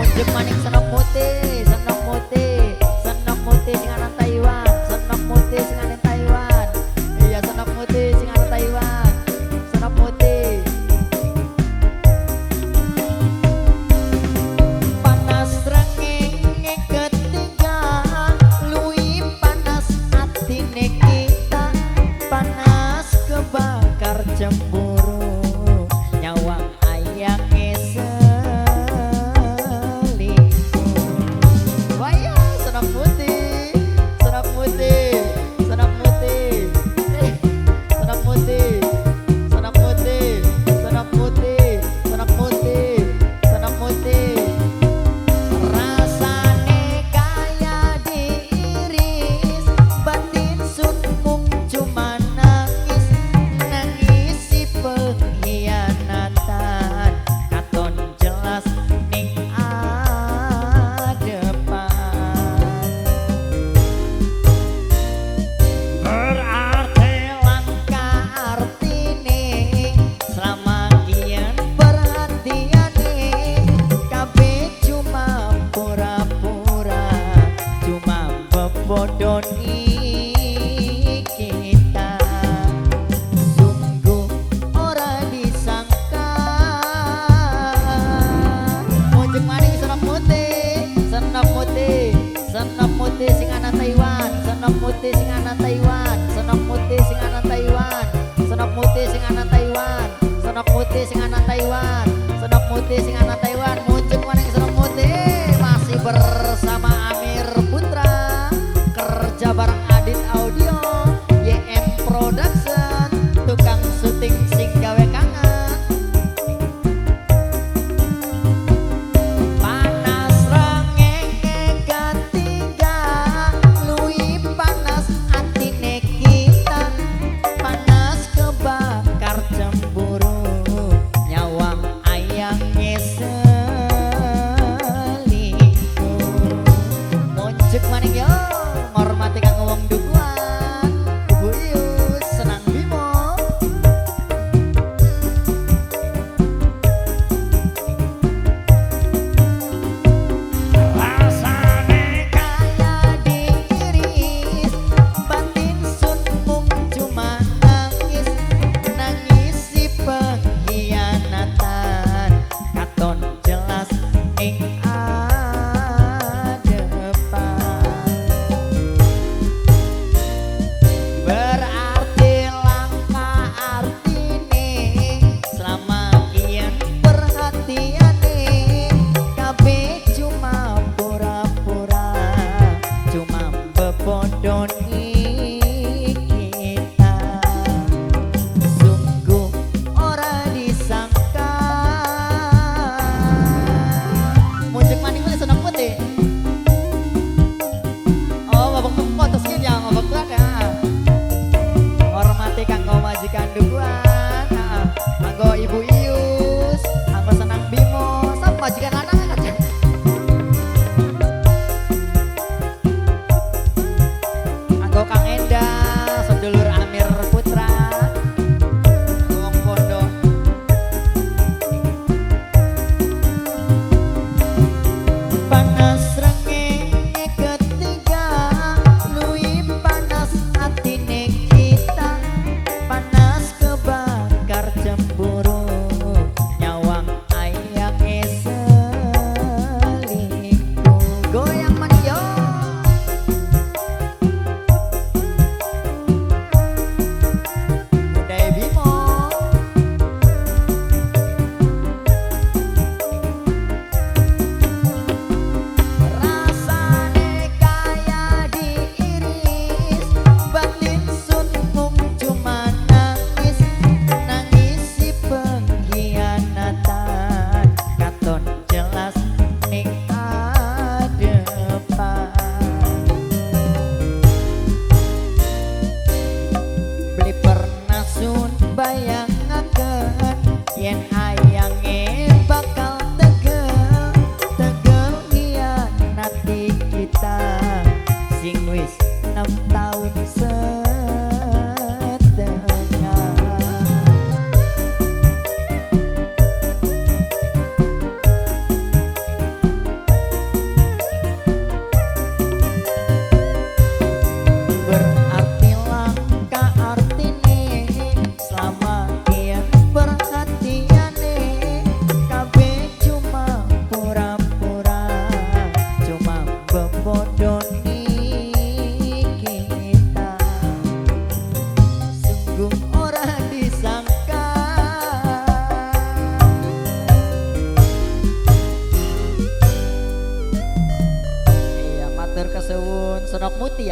Mojok maning senok putih, senok putih, senok putih sing anak Taiwan, senok putih sing anak Taiwan. Iya senok putih sing anak Taiwan, senok putih. Panas rengenge ketiga, lui panas atine kita, panas kebakar cemburu, nyawang ayange bodoni kita, sungguh ora disangka. Mojok maning senok putih, senok putih, senok putih sing anak Taiwan, senok putih sing anak Taiwan, senok putih sing anak Taiwan, senok putih sing anak Taiwan, senok putih sing anak Taiwan, senok putih sing anak Taiwan. Mojok maning senok putih masih bersama Amir Putra, kerja bareng Adit Audio, YM Production, tukang syuting sing gawe kangen. Panas rengenge ketiga, lui panas atine matur kesuwun Senok Mutia.